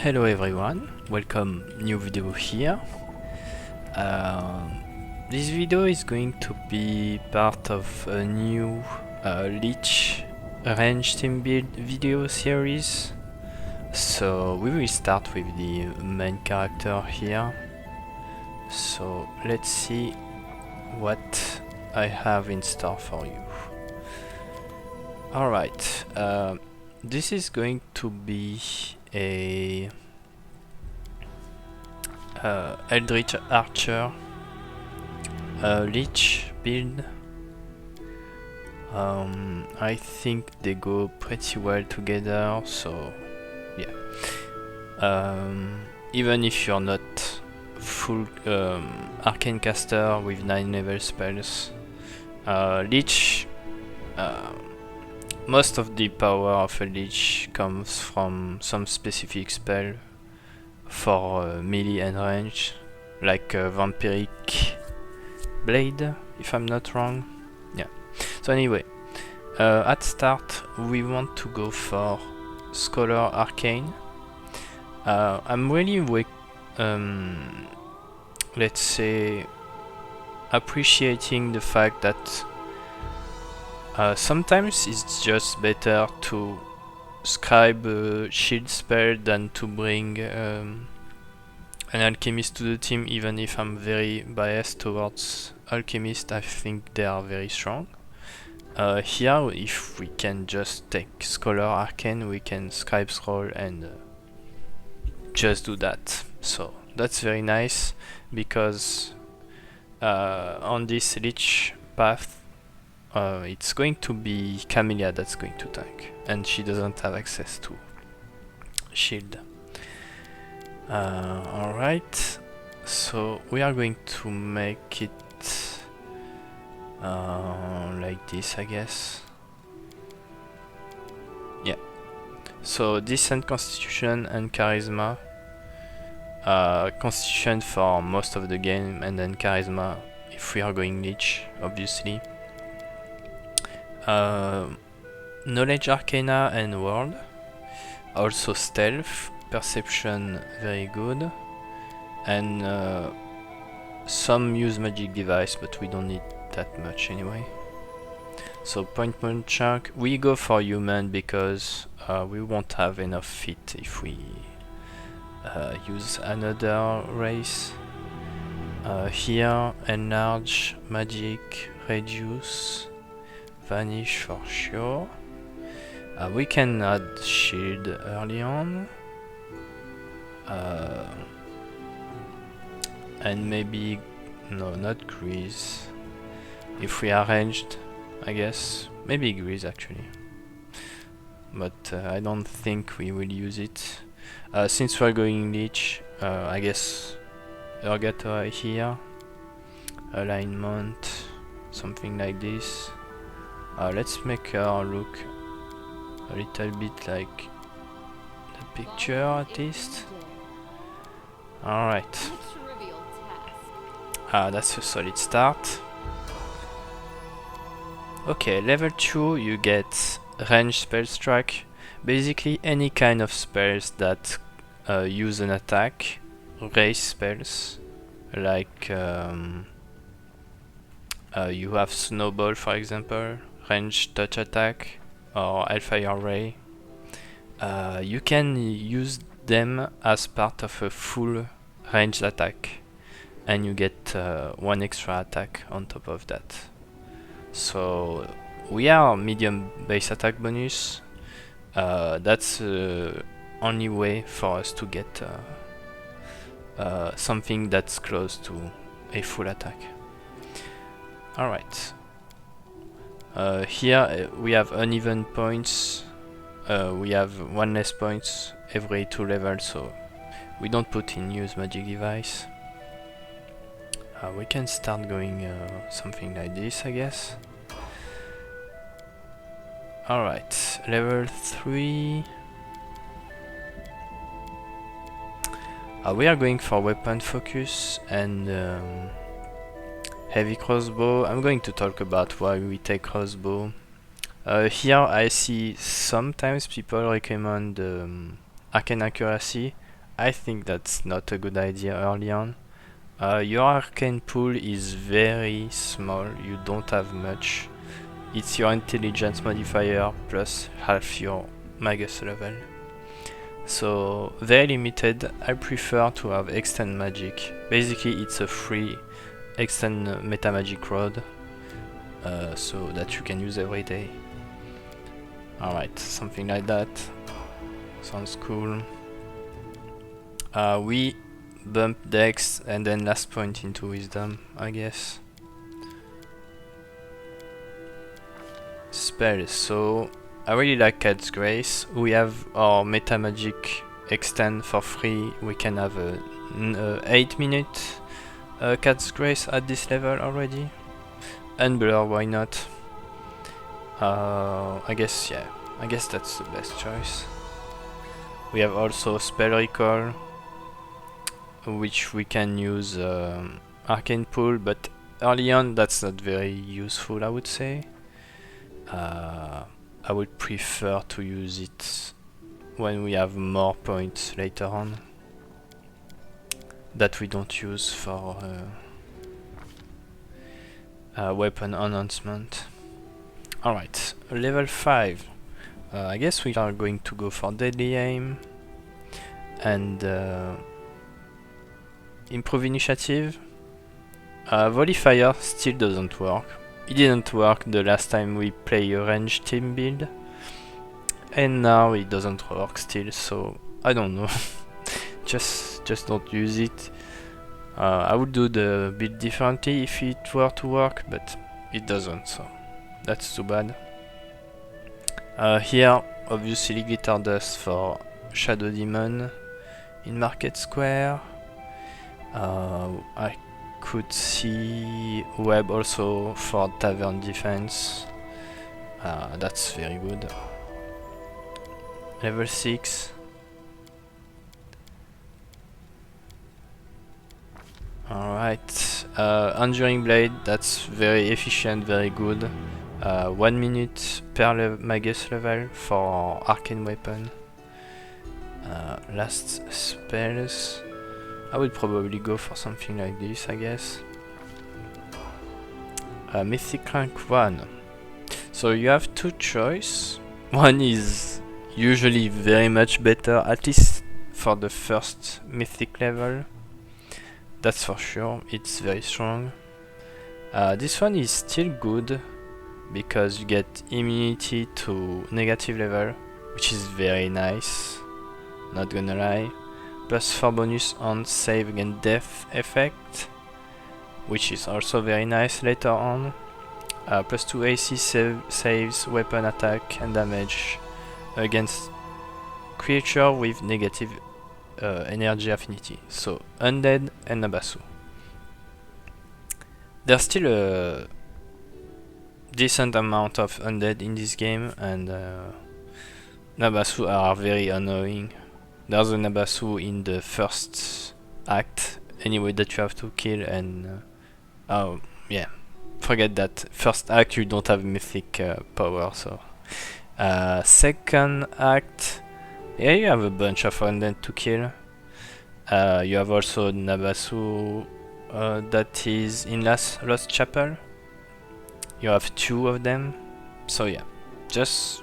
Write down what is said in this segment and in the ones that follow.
Hello everyone, welcome new video here. This video is going to be part of a new Lich Ranged team build video series. So we will start with the main character here. So let's see what I have in store for you. Alright, this is going to be a Eldritch Archer Lich build. I think they go pretty well together, so yeah. Even if you're not full Arcane caster with 9 level spells, Lich, most of the power of a Lich comes from some specific spell for melee and range, like Vampiric Blade, if I'm not wrong. Yeah. So anyway, at start we want to go for Scholar Arcane. I'm really let's say appreciating the fact that sometimes it's just better to scribe a shield spell than to bring an alchemist to the team, even if I'm very biased towards alchemist. I think they are very strong. Here, if we can just take Scholar Arcane, we can scribe scroll and just do that. So that's very nice, because on this Lich path it's going to be Camellia that's going to tank, and she doesn't have access to shield. Alright, so we are going to make it like this, I guess. Yeah. So decent constitution and charisma. Constitution for most of the game, and then charisma if we are going Lich, obviously. Knowledge Arcana and World. Also stealth, perception very good, and some use magic device, but we don't need that much anyway. So point chunk, we go for human because we won't have enough feet if we use another race. Here enlarge, magic, reduce, vanish for sure. We can add shield early on, and maybe no, not grease. If we are ranged, I guess maybe grease actually, but I don't think we will use it since we're going Lich. I guess Purgatory here, alignment, something like this. Let's make her look a little bit like the picture at least. Alright. That's a solid start. Okay, level 2 you get range spell strike. Basically any kind of spells that use an attack, race spells, like you have Snowball for example, range touch attack, or Hellfire Ray. You can use them as part of a full ranged attack, and you get 1 extra attack on top of that. So we are medium base attack bonus. That's the only way for us to get something that's close to a full attack. Alright. Here we have uneven points. We have 1 less points every 2 levels, so we don't put in use magic device. We can start going something like this, I guess. Alright, level 3. We are going for weapon focus and heavy crossbow. I'm going to talk about why we take crossbow. Here I see sometimes people recommend Arcane accuracy. I think that's not a good idea early on. Your arcane pool is very small, you don't have much. It's your intelligence modifier plus half your magus level. So very limited. I prefer to have Extend Magic. Basically it's a free Extend Metamagic rod, so that you can use every day. Alright, something like that. Sounds cool. We bump Dex and then last point into Wisdom, I guess. Spells, so I really like Cat's Grace. We have our Metamagic extend for free. We can have a 8-minute Cat's Grace at this level already. And Blur, why not? I guess, yeah, I guess that's the best choice. We have also Spell Recall, which we can use Arcane Pool, but early on that's not very useful, I would say. I would prefer to use it when we have more points later on that we don't use for weapon enhancement. Alright, level 5. I guess we are going to go for Deadly Aim and Improve Initiative. Volley Fire still doesn't work. It didn't work the last time we play a ranged team build, and now it doesn't work still, so I don't know. just don't use it. I would do the build differently if it were to work, but it doesn't, so that's too bad. Here, obviously Glitter Dust for Shadow Demon in Market Square. I could see Web also for Tavern Defense. That's very good. Level 6. Alright, Enduring Blade, that's very efficient, very good. 1 minute per Magus level for Arcane Weapon. Last spells, I would probably go for something like this, I guess. Mythic rank 1. So you have two choices. One is usually very much better, at least for the first mythic level. That's for sure, it's very strong. This one is still good because you get immunity to negative level, which is very nice, not gonna lie. Plus 4 bonus on save against death effect, which is also very nice later on. Plus 2 AC saves, weapon attack and damage against creature with negative energy affinity, so Undead and Nabasu. There's still a decent amount of Undead in this game, and Nabasu are very annoying. There's a Nabasu in the first act anyway that you have to kill, and oh yeah, forget that. First act you don't have mythic power, so second act, yeah, you have a bunch of undead to kill. You have also Nabasu that is in Lost Chapel. You have 2 of them, so yeah, just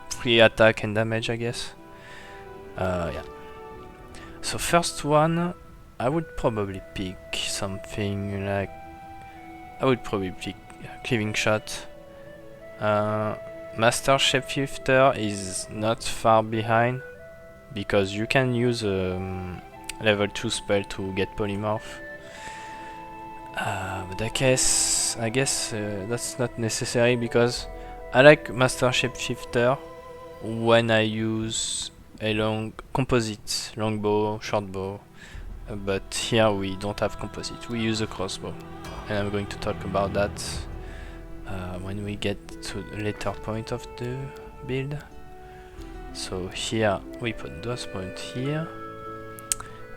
free attack and damage, I guess. Yeah. So first one, I would probably pick something like, I would probably pick Cleaving Shot. Master Shapeshifter is not far behind because you can use a level 2 spell to get Polymorph. But I guess that's not necessary because I like Master Shapeshifter when I use a long composite, longbow, shortbow, but here we don't have composite, we use a crossbow, and I'm going to talk about that when we get to the later point of the build. So here we put those points here.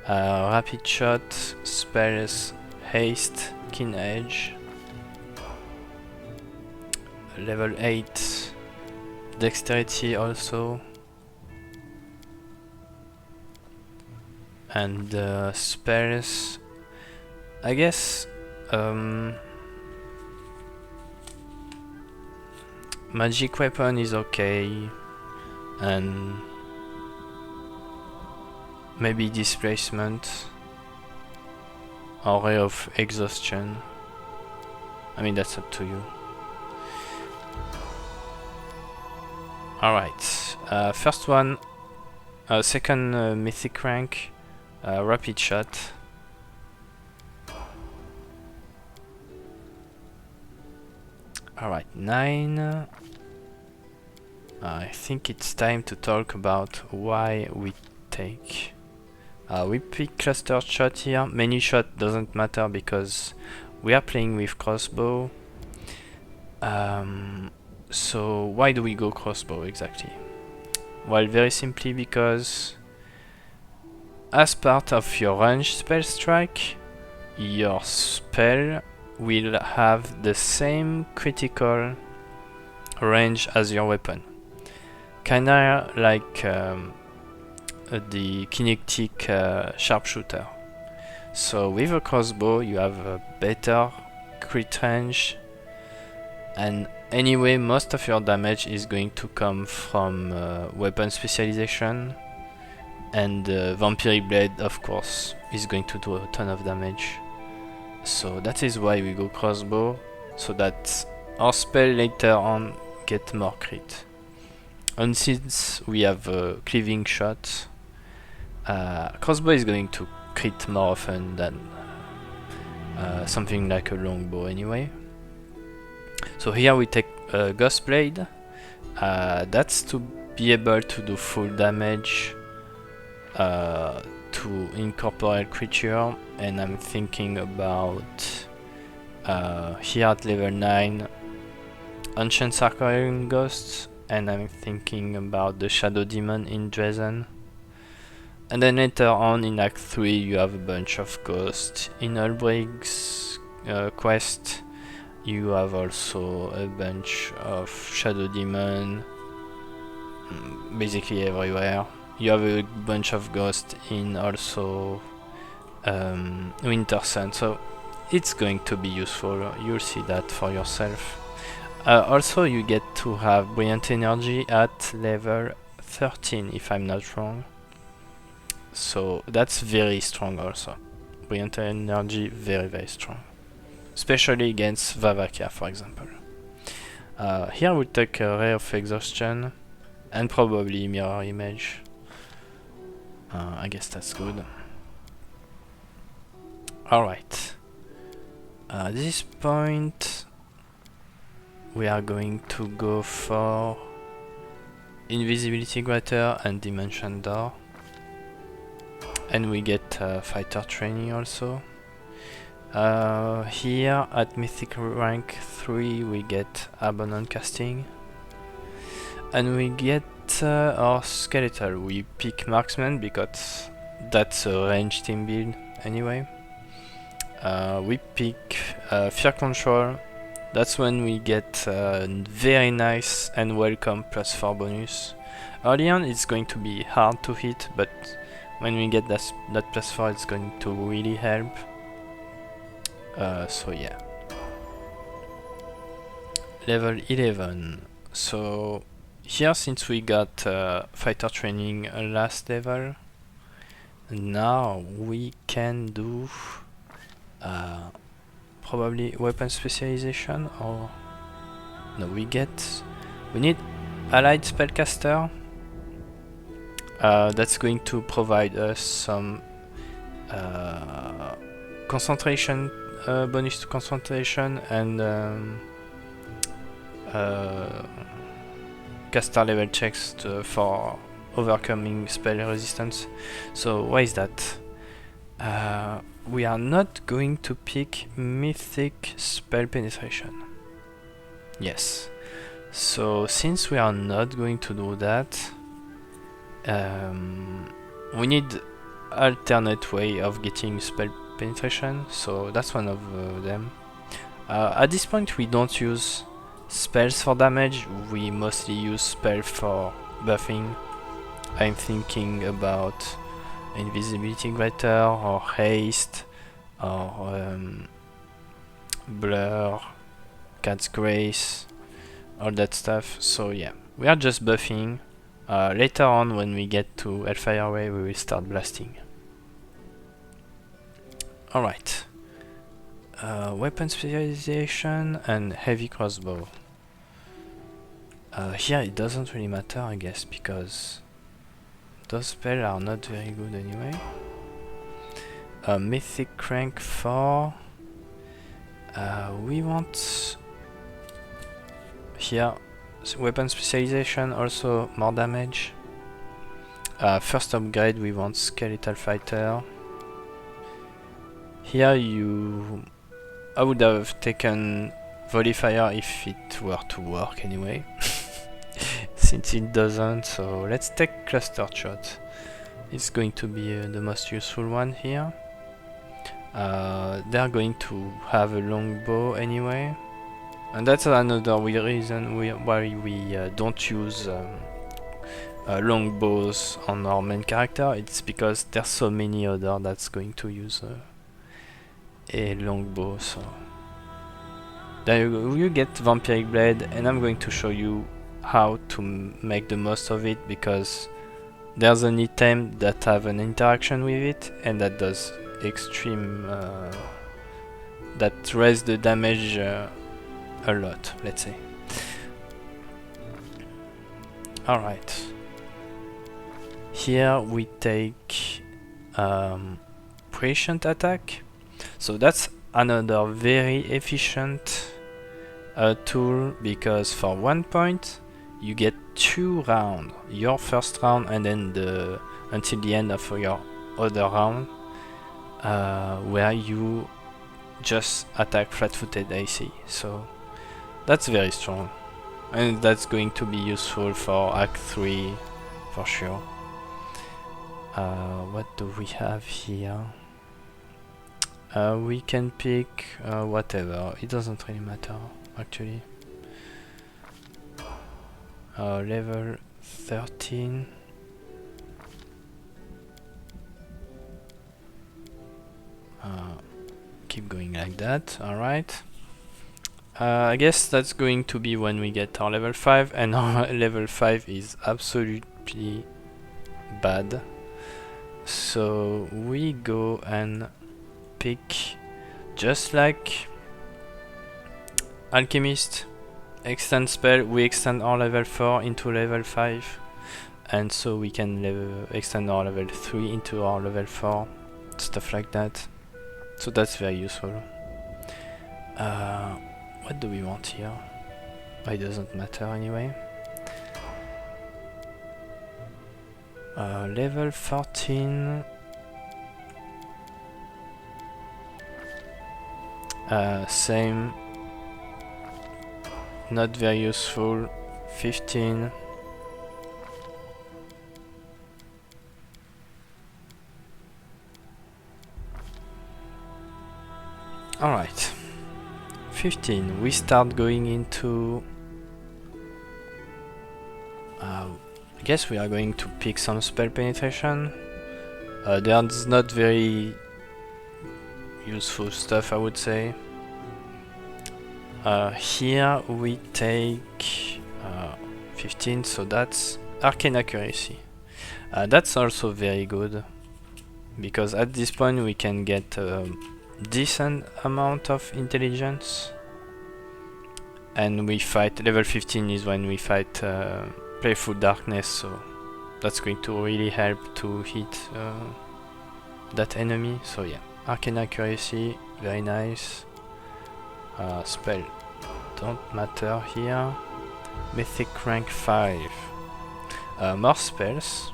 Rapid shot, spells, haste, keen edge, level 8, dexterity also. And spells, I guess magic weapon is okay, and maybe displacement or ray of exhaustion. I mean, that's up to you. Alright, first one, second mythic rank, rapid shot. Alright, 9. I think it's time to talk about why we take. We pick cluster shot here. Many shot doesn't matter because we are playing with crossbow. So why do we go crossbow exactly? Well, very simply because as part of your range spell strike, your spell will have the same critical range as your weapon. Kinda like the kinetic sharpshooter. So with a crossbow you have a better crit range, and anyway most of your damage is going to come from weapon specialization, and Vampiric Blade of course is going to do a ton of damage. So that is why we go crossbow, so that our spell later on get more crit. And since we have a cleaving shot, crossbow is going to crit more often than something like a longbow anyway. So here we take a Ghost Blade. That's to be able to do full damage to incorporeal creature, and I'm thinking about here at level 9 Ancient Sarkarian Ghosts, and I'm thinking about the Shadow Demon in Dresden. And then later on in Act 3 you have a bunch of ghosts. In Ulbrig's quest you have also a bunch of Shadow Demon, basically everywhere. You have a bunch of ghosts in also Winter Sun, so it's going to be useful. You'll see that for yourself. Also you get to have Brilliant Energy at level 13 if I'm not wrong. So that's very strong also. Brilliant Energy, very strong. Especially against Vavakia, for example. Here we'll take a Ray of Exhaustion and probably Mirror Image. I guess that's good. Alright. At this point we are going to go for Invisibility Greater and Dimension Door. And we get Fighter Training also. Here at Mythic rank 3 we get Abandon Casting. And we get our Skeletal. We pick Marksman because that's a range team build anyway. We pick Fear Control. That's when we get very nice and welcome +4 bonus. Early on it's going to be hard to hit, but when we get that +4 it's going to really help. So yeah. Level 11. So here, since we got Fighter Training last level, now we can do probably Weapon Specialization, or no, we need Allied Spellcaster. That's going to provide us some concentration, bonus to concentration, and caster level checks for overcoming spell resistance. So why is that? We are not going to pick Mythic Spell Penetration. Yes. So since we are not going to do that, we need alternate way of getting spell penetration, so that's one of them. At this point we don't use spells for damage, we mostly use spell for buffing. I'm thinking about invisibility greater or haste or blur, cat's grace, all that stuff. So yeah, we are just buffing. Later on when we get to Hellfire Ray we will start blasting. Alright. Weapon specialization and heavy crossbow. Here it doesn't really matter, I guess, because those spells are not very good anyway. Mythic Crank 4. We want here weapon specialization, also more damage. First upgrade we want Skeletal Fighter. Here I would have taken Volley Fire if it were to work anyway. Since it doesn't, so let's take Cluster Shot. It's going to be the most useful one here. They're going to have a long bow anyway, and that's another reason why we don't use long bows on our main character. It's because there's so many other that's going to use a long bow. So there you get Vampiric Blade, and I'm going to show you how to make the most of it, because there's an item that have an interaction with it and that does extreme that raise the damage a lot, let's say. Alright, here we take Prescient Attack. So that's another very efficient tool, because for 1 point you get 2 rounds, your first round and then until the end of your other round, where you just attack flat-footed AC. So that's very strong, and that's going to be useful for Act 3 for sure. What do we have here? We can pick whatever, it doesn't really matter actually. Level 13. Keep going like that, alright. I guess that's going to be when we get our level 5, and our level 5 is absolutely bad. So we go and pick, just like Alchemist, extend spell, we extend our level 4 into level 5, and so we can extend our level 3 into our level 4, stuff like that. So that's very useful. What do we want here? It doesn't matter anyway. Level 14. Same. Not very useful. 15. Alright. 15. We start going into... I guess we are going to pick some spell penetration. There's not very useful stuff, I would say. Here we take 15, so that's Arcane Accuracy. That's also very good, because at this point we can get a decent amount of intelligence, and we fight, level 15 is when we fight Playful Darkness, so that's going to really help to hit that enemy. So yeah, Arcane Accuracy, very nice. Spell don't matter here. Mythic rank 5. More spells,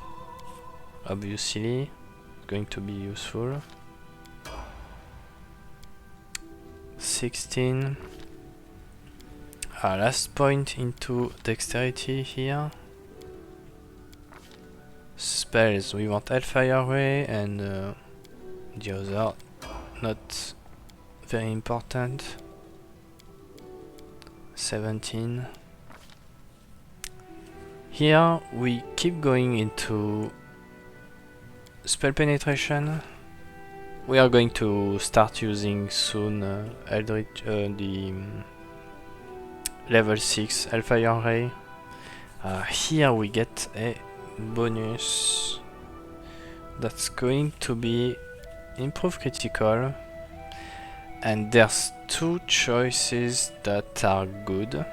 obviously, going to be useful. 16. Last point into dexterity here. Spells, we want Hellfire Ray and the other, not very important. 17. Here we keep going into spell penetration. We are going to start using soon Eldritch, the level 6 Hellfire Ray. Here we get a bonus that's going to be improve critical, and there's two choices that are good.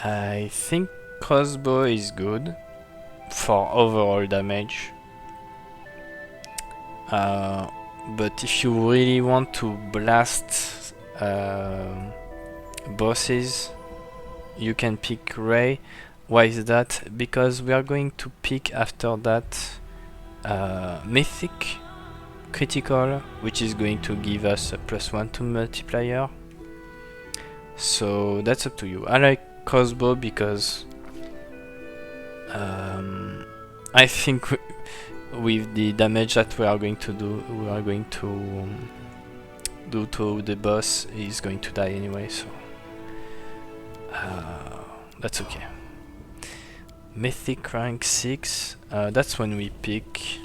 I think Crossbow is good for overall damage, but if you really want to blast bosses, you can pick Ray. Why is that? Because we are going to pick after that Mythic Critical, which is going to give us a +1 to multiplier. So that's up to you. I like Crossbow because I think with the damage that we are going to do, to the boss, he's going to die anyway, so that's okay. Mythic rank 6, that's when we pick.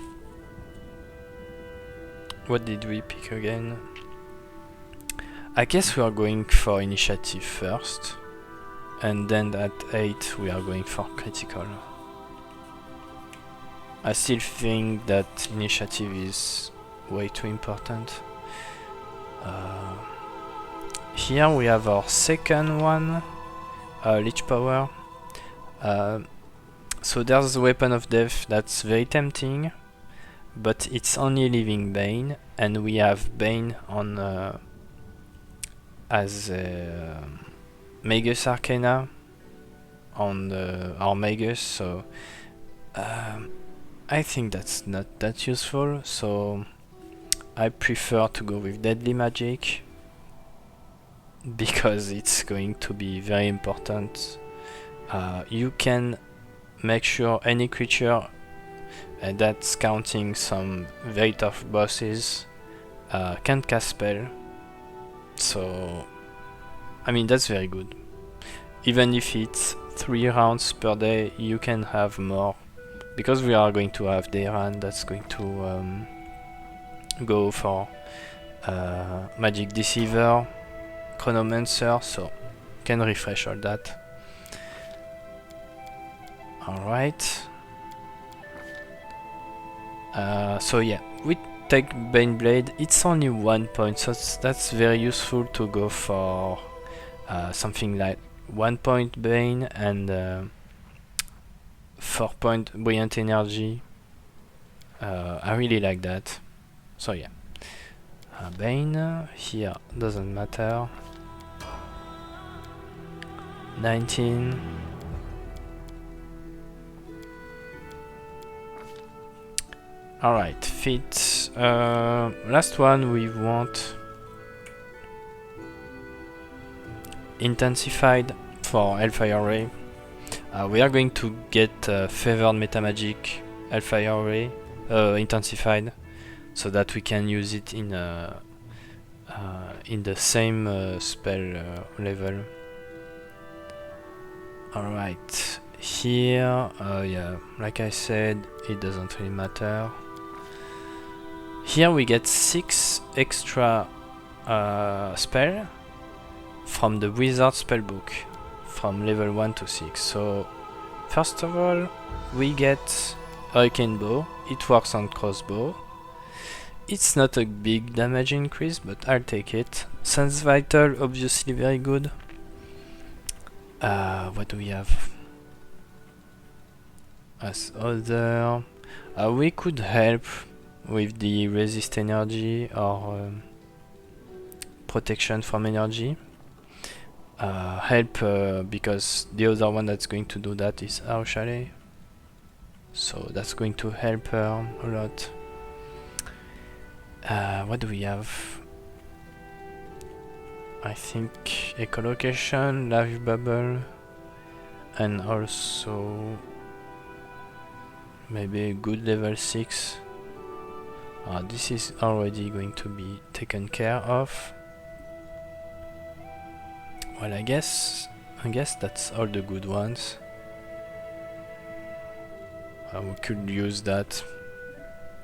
What did we pick again? I guess we are going for initiative first, and then at 8 we are going for critical. I still think that initiative is way too important. Here we have our second one, Lich Power. So there's the Weapon of Death, that's very tempting, but it's only living Bane, and we have Bane on as Magus Arcana on our Magus, so I think that's not that useful, so I prefer to go with Deadly Magic because it's going to be very important. You can make sure any creature that's counting some very tough bosses can cast spell, so I mean that's very good. Even if it's 3 rounds per day, you can have more, because we are going to have day run that's going to go for Magic Deceiver, Chronomancer, so you can refresh all that. Alright. So yeah, we take Bane Blade. It's only 1 point, so that's very useful to go for something like 1 point Bane and 4 point Brilliant Energy. I really like that. So yeah, Bane here doesn't matter. 19. Alright, feet. Last one we want Intensified for Hellfire Ray. We are going to get Favored Metamagic Hellfire Ray Intensified, so that we can use it in the same spell level. Alright, here, yeah, like I said, it doesn't really matter. Here we get 6 extra spell from the Wizard Spellbook, from level 1 to 6. So, first of all, we get Arcane Bow. It works on Crossbow. It's not a big damage increase, but I'll take it. Sense Vital, obviously very good. What do we have as other? We could help with the resist energy or protection from energy. Help because the other one that's going to do that is our Chalet, so that's going to help her a lot. What do we have? I think Echolocation, Life Bubble, and also maybe a good level 6. This is already going to be taken care of. Well, I guess that's all the good ones. we could use that.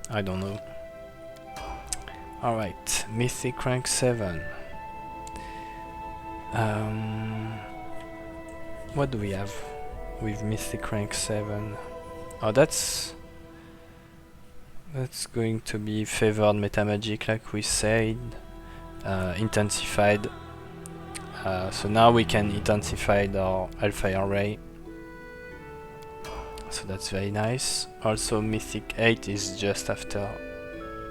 I don't know. Alright, Mythic rank 7. What do we have with Mythic rank 7? Oh, that's going to be favored metamagic, like we said, intensified. So now we can intensify our Hellfire Ray. So that's very nice. Also, Mythic 8 is just after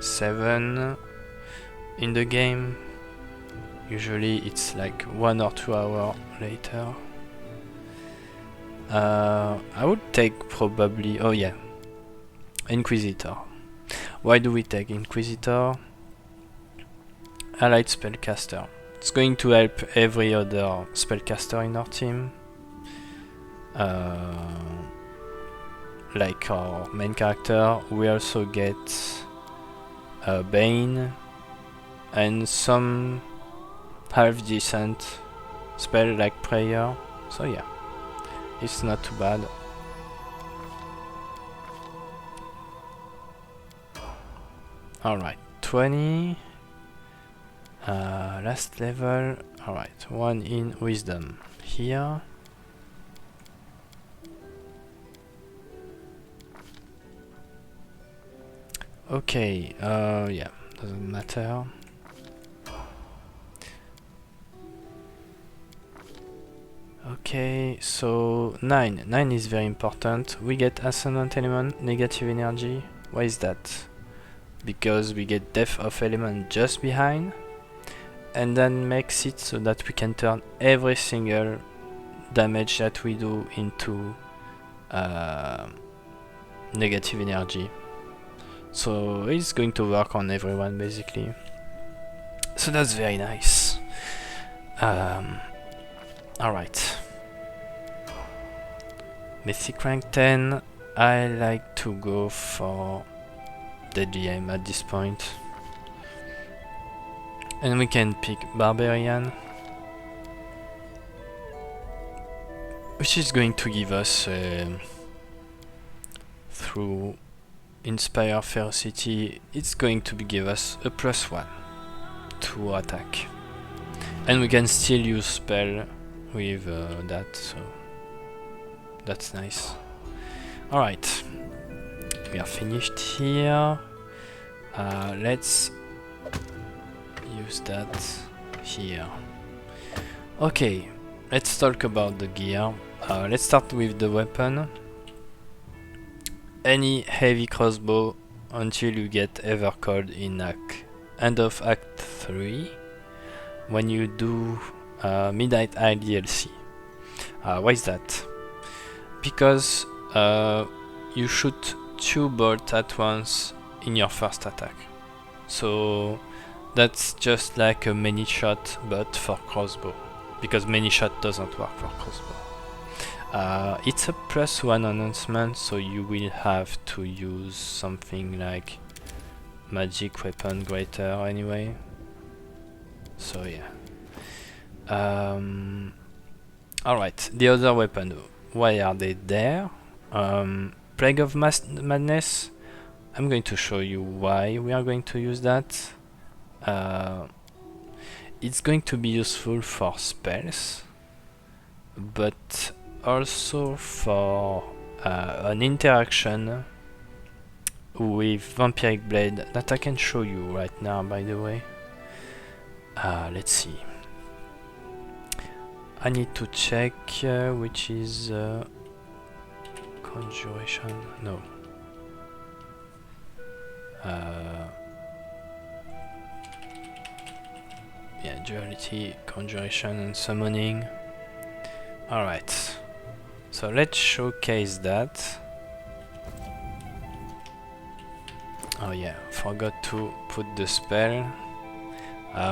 7 in the game. Usually it's like 1 or 2 hours later. I would take probably, oh yeah, Inquisitor. Why do we take Inquisitor? Allied Spellcaster. It's going to help every other Spellcaster in our team. Like our main character, we also get Bane and some half decent spell like Prayer. So yeah, it's not too bad. Alright, 20. Last level. Alright, 1 in Wisdom here. Okay, yeah, doesn't matter. Okay, so 9. 9 is very important. We get Ascendant Element, Negative Energy. Why is that? Because we get Death of Element just behind, and then makes it so that we can turn every single damage that we do into negative energy. So it's going to work on everyone basically. So that's very nice. Alright. Mythic rank 10. I like to go for Deadly Aim at this point. And we can pick Barbarian, which is going to give us through Inspire Ferocity, it's going to give us a +1 to attack, and we can still use spell with that, so that's nice. Alright, we are finished here. Let's use that here. Okay, let's talk about the gear. Let's start with the weapon. Any heavy crossbow until you get Evercold in end of Act 3 when you do Midnight Eye DLC. Why is that? Because you shoot 2 bolts at once in your first attack. So that's just like a many shot but for crossbow, because many shot doesn't work for crossbow. It's a +1 enhancement, so you will have to use something like magic weapon greater anyway. So yeah. Alright, the other weapon, why are they there? Plague of Madness, I'm going to show you why we are going to use that. It's going to be useful for spells, but also for an interaction with Vampiric Blade that I can show you right now, by the way. Let's see. I need to check which is Conjuration. No. Yeah, Duality, Conjuration, and Summoning. Alright. So let's showcase that. Oh yeah, forgot to put the spell.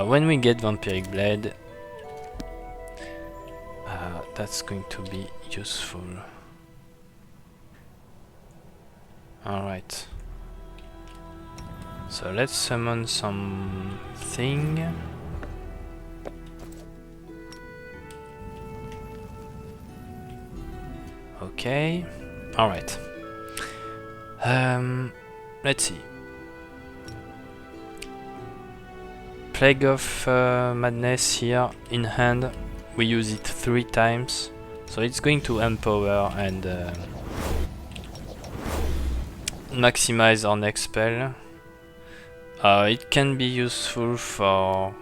When we get Vampiric Blade, that's going to be useful. Alright. So let's summon something. Okay, alright. Let's see. Plague of Madness here in hand. We use it 3 times, so it's going to empower and maximize our next spell. It can be useful for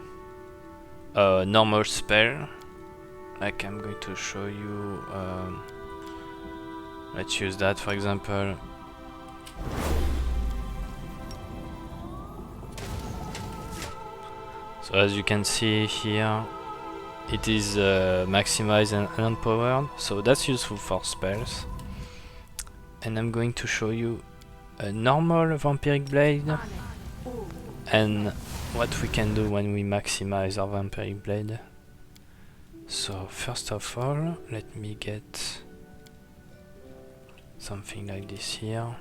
a normal spell, like I'm going to show you. Let's use that for example. So as you can see here, it is maximized and empowered, so that's useful for spells. And I'm going to show you a normal Vampiric Blade and what we can do when we maximize our Vampiric Blade. So first of all, let me get something like this here.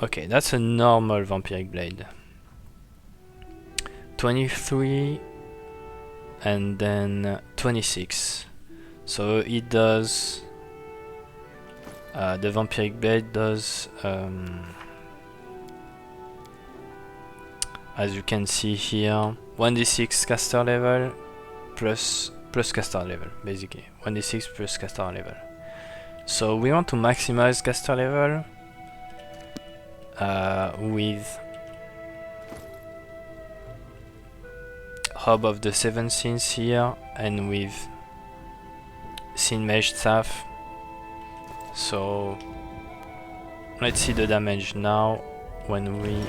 Okay, that's a normal Vampiric Blade. 23 and then 26. So it does... the Vampiric Blade does... as you can see here, 1d6 caster level plus caster level, basically. 1d6 plus caster level. So we want to maximize caster level with Hub of the Seven Sins here and with Sin Mage Staff. So let's see the damage now when we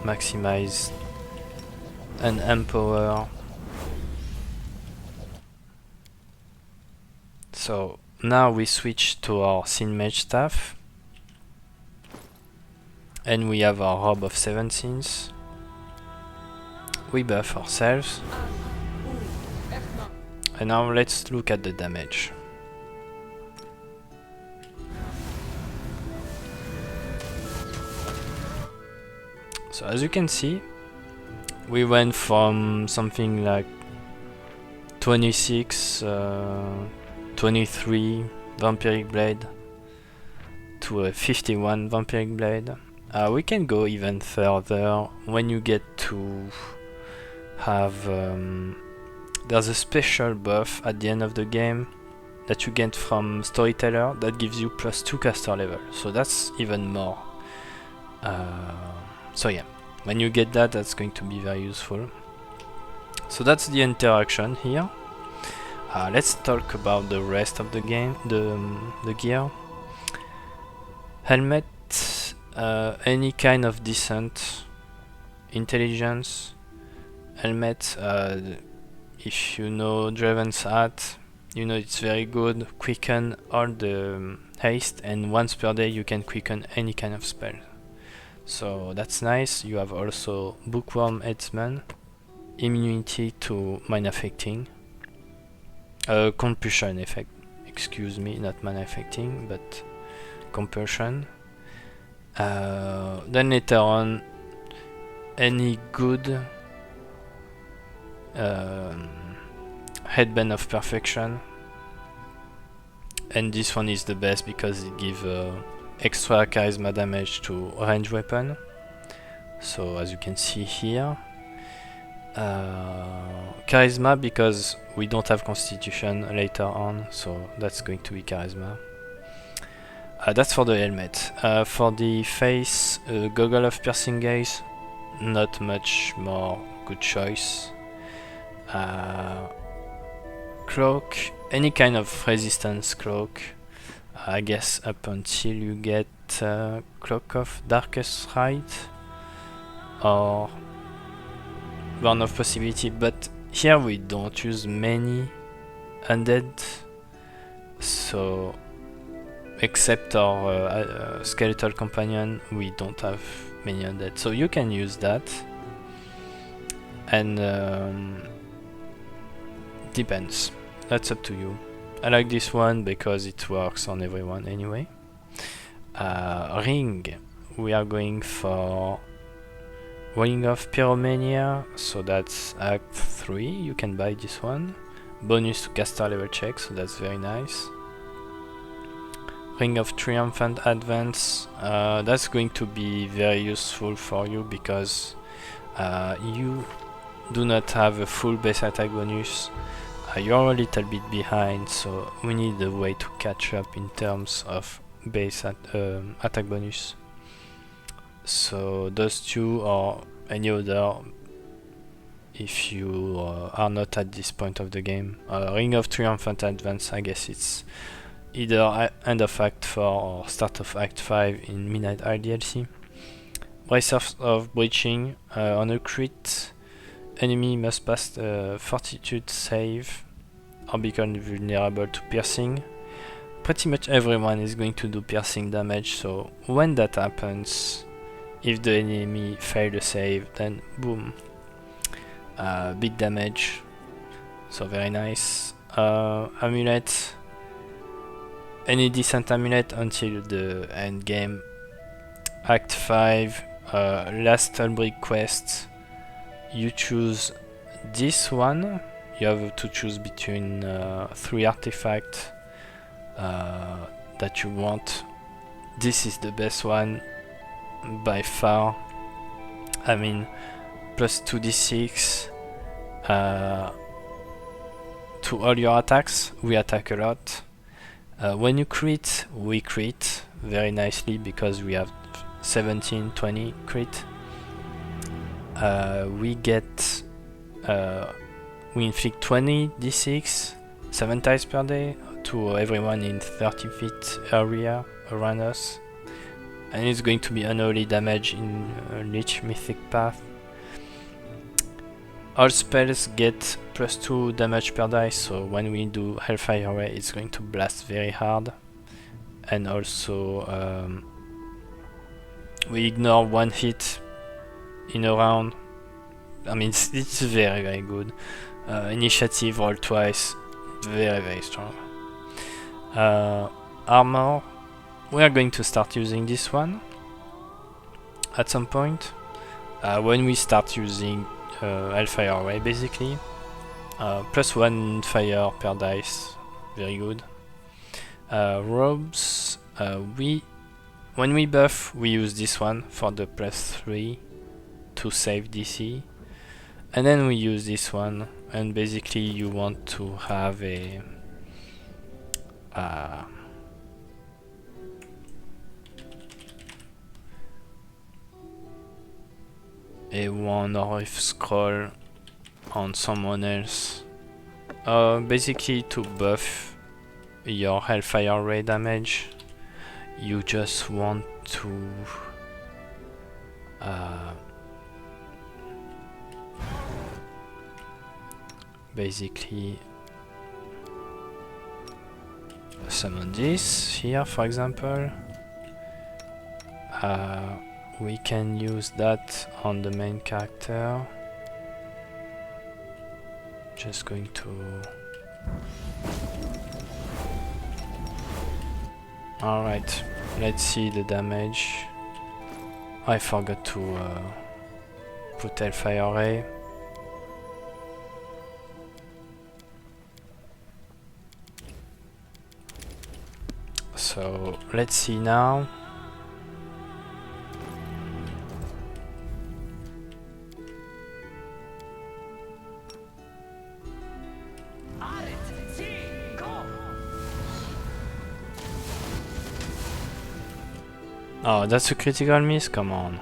maximize and empower. So now we switch to our Sin Mage Staff and we have our Robe of Seven Sins. We buff ourselves. And now let's look at the damage. So as you can see, we went from something like 26, 23 Vampiric Blade to a 51 Vampiric Blade. We can go even further when you get to have... there's a special buff at the end of the game that you get from Storyteller that gives you +2 caster level, so that's even more. So yeah, when you get that, that's going to be very useful. So that's the interaction here. Let's talk about the rest of the game, the gear. Helmet, any kind of decent intelligence. Helmet, if you know Draven's Hat, you know it's very good. Quicken all the haste, and once per day you can quicken any kind of spell. So that's nice. You have also Bookworm Headsman, immunity to Mana Affecting, compulsion effect, excuse me, not Mana Affecting, but compulsion. Then later on, any good Headband of Perfection, and this one is the best because it gives extra charisma damage to range weapon. So as you can see here, charisma because we don't have constitution later on, so that's going to be charisma. That's for the helmet. For the face, goggle of piercing gaze, not much more good choice. Cloak, any kind of resistance cloak, I guess up until you get Cloak of Darkest Rite or Burn of Possibility, but here we don't use many undead, so except our skeletal companion we don't have many undead, so you can use that. And depends, that's up to you. I like this one because it works on everyone anyway. Ring, we are going for Ring of Pyromania, so that's Act 3, you can buy this one. bonus to caster level check, so that's very nice. Ring of Triumphant Advance, that's going to be very useful for you because you do not have a full base attack bonus. You're a little bit behind, so we need a way to catch up in terms of base attack bonus. So those two or any other if you are not at this point of the game. Ring of Triumphant Advance, I guess it's either end of Act 4 or start of Act 5 in Midnight Isle DLC. Brace of Breaching, on a crit, enemy must pass a Fortitude save or become vulnerable to piercing. Pretty much everyone is going to do piercing damage, so when that happens, if the enemy fails the save, then boom, big damage, so very nice. Amulet, any decent amulet until the end game. Act 5, last Ulbrich quest, you choose this one. You have to choose between 3 artifacts that you want. This is the best one by far. I mean, plus 2d6 to all your attacks. We attack a lot. When you crit, we crit very nicely because we have 17, 20 crit. We get we inflict 20 d6 7 times per day to everyone in 30 feet area around us, and it's going to be unholy damage in Lich Mythic Path. All spells get plus 2 damage per dice, so when we do Hellfire Ray it's going to blast very hard. And also we ignore 1 hit in a round. I mean, it's very, very good. Initiative, roll twice, very strong. Armor, we are going to start using this one at some point. When we start using Hellfire Ray, basically. Plus 1 fire per dice, very good. Robes, when we buff, we use this one for the plus 3 to save DC. And then we use this one, and basically you want to have a one or if scroll on someone else. Basically to buff your Hellfire Ray damage, you just want to basically summon this here, for example. We can use that on the main character. Just going to... Alright, let's see the damage. I forgot to put Hellfire Ray. So let's see now. Oh, that's a critical miss? Come on.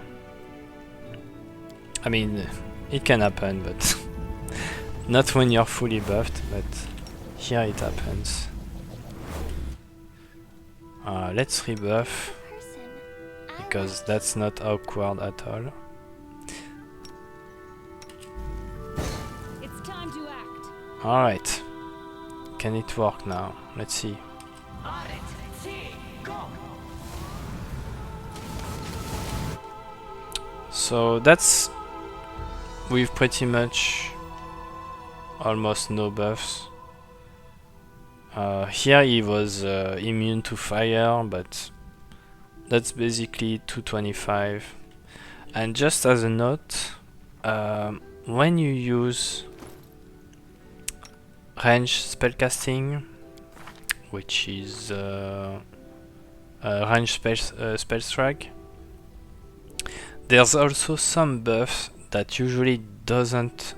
I mean, it can happen, but not when you're fully buffed, but here it happens. Let's rebuff, because that's not awkward at all. It's time to act. Alright. Can it work now? Let's see. So that's with pretty much almost no buffs. Here he was immune to fire, but that's basically 225. And just as a note, when you use range spellcasting, which is range spell strike. There's also some buff that usually doesn't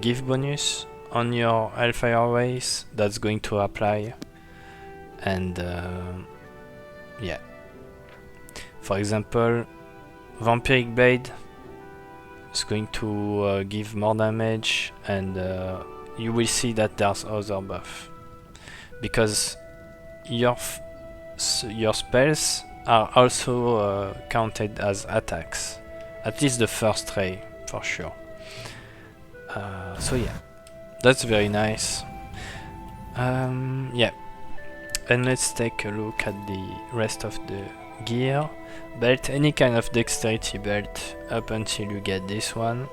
give bonus on your Hellfire Race that's going to apply, and yeah. For example, Vampiric Blade is going to give more damage, and you will see that there's other buff because your spells are also counted as attacks, at least the first ray for sure. So yeah, that's very nice. Yeah, and let's take a look at the rest of the gear. Belt, any kind of dexterity belt up until you get this one.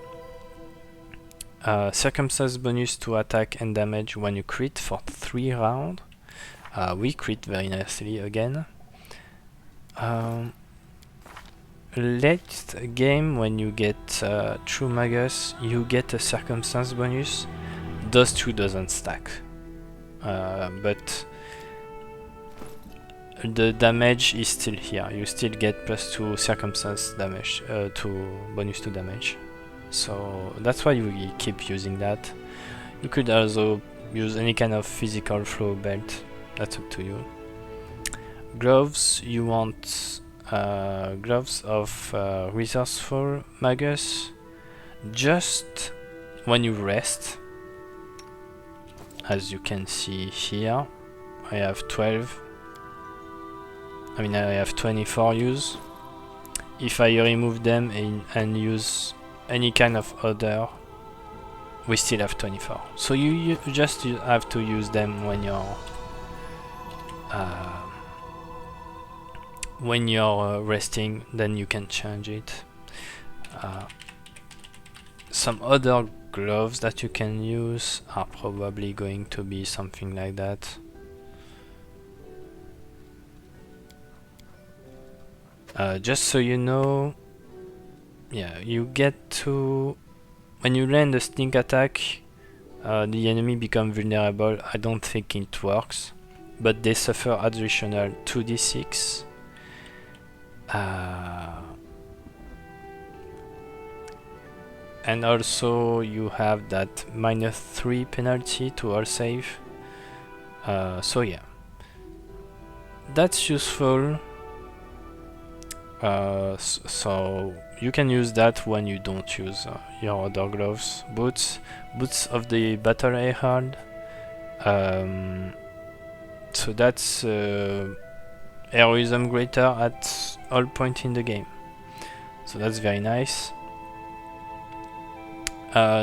Circumstance bonus to attack and damage when you crit for 3 rounds. We crit very nicely again. Late game, when you get True Magus, you get a circumstance bonus. Those two doesn't stack, but the damage is still here. You still get +2 circumstance damage to bonus to damage. So that's why we keep using that. You could also use any kind of physical flow belt. That's up to you. Gloves, you want gloves of resourceful magus just when you rest. As you can see here, I have 12. I mean, I have 24 use. If I remove them and use any kind of other, we still have 24. So you just have to use them when you're resting, then you can change it. Some other gloves that you can use are probably going to be something like that. Just so you know, yeah, you get to, when you land a sneak attack, the enemy become vulnerable. I don't think it works, but they suffer additional 2d6. And also you have that -3 penalty to all save. So yeah, that's useful. So you can use that when you don't use your other gloves. Boots of the Battle Herald. So that's heroism greater at all point in the game. So that's very nice.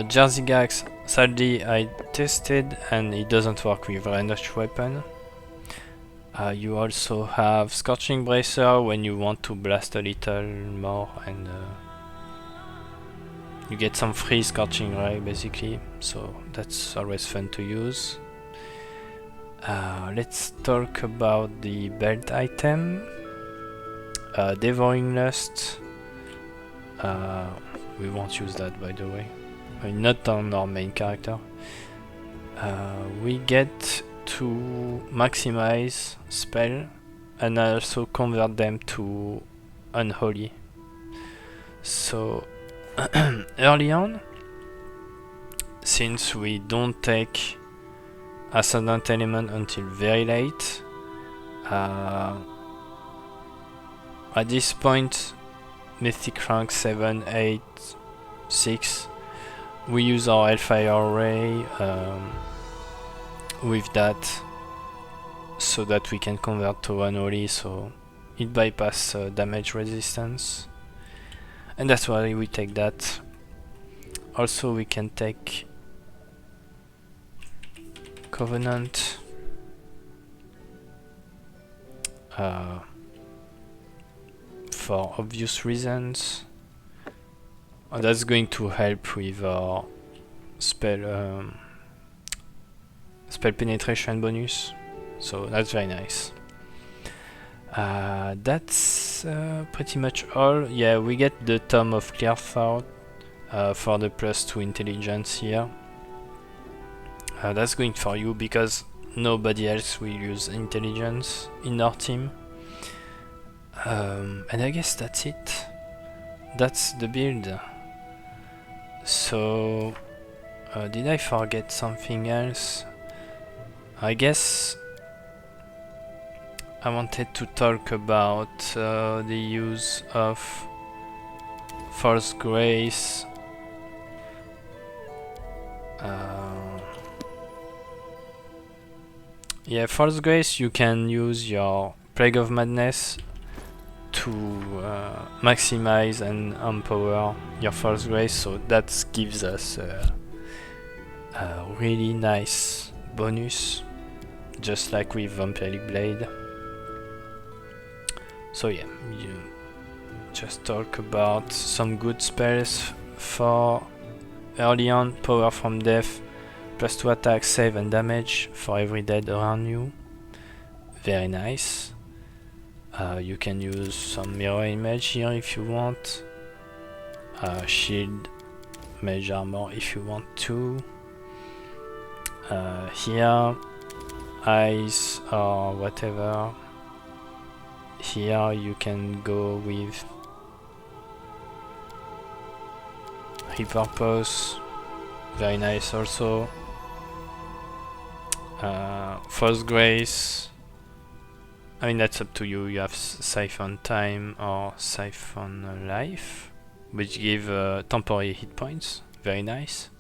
Jersey Gax, sadly I tested and it doesn't work with ranged weapon. You also have Scorching Bracer when you want to blast a little more, and you get some free Scorching Ray basically, so that's always fun to use. Let's talk about the belt item. Devouring Lust. We won't use that, by the way. I mean, not on our main character. We get to maximize spell and also convert them to unholy. So early on, since we don't take Ascendant Element until very late, at this point, Mythic rank 7, 8, 6, we use our Hellfire Ray with that, so that we can convert to unholy, so it bypasses damage resistance, and that's why we take that. Also we can take Covenant, for obvious reasons. That's going to help with our spell penetration bonus, so that's very nice. That's pretty much all. Yeah, we get the Tome of Clear Thought for the +2 intelligence here. that's going for you because nobody else will use intelligence in our team. And I guess that's it. That's the build. So did I forget something else? I guess I wanted to talk about the use of Force Grace. Yeah, Force Grace, you can use your Plague of Madness to maximize and empower your Force Grace, so that gives us a really nice bonus, just like with Vampiric Blade. So yeah, you just talk about some good spells for early on. Power from Death, +2 attack, save and damage for every dead around you. Very nice. You can use some mirror image here if you want. Shield, mage armor if you want to. Here, eyes or whatever. Here you can go with repurpose, very nice also. Force Grace, I mean that's up to you. You have Siphon Time or Siphon Life, which give temporary hit points, very nice.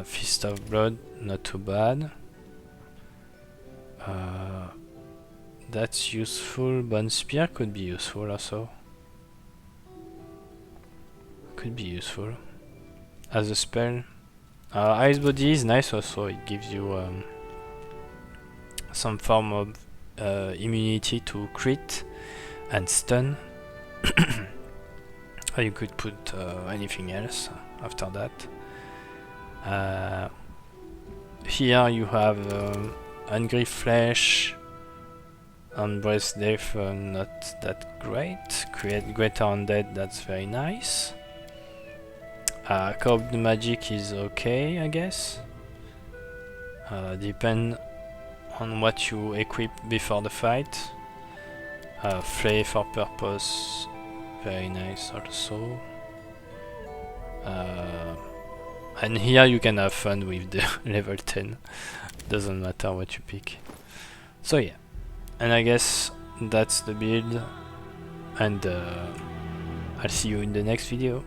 Fist of Blood, not too bad. That's useful. Bone Spear could be useful also. Could be useful as a spell. Ice Body is nice also. It gives you some form of immunity to crit and stun. Or you could put anything else after that. Here you have Angry Flesh. Embrace Death, not that great. Create Greater Undead, that's very nice. Curved Magic is okay, I guess. Depend on what you equip before the fight. Flay for Purpose, very nice also. And here you can have fun with the level 10. Doesn't matter what you pick. So yeah. And I guess that's the build, and I'll see you in the next video.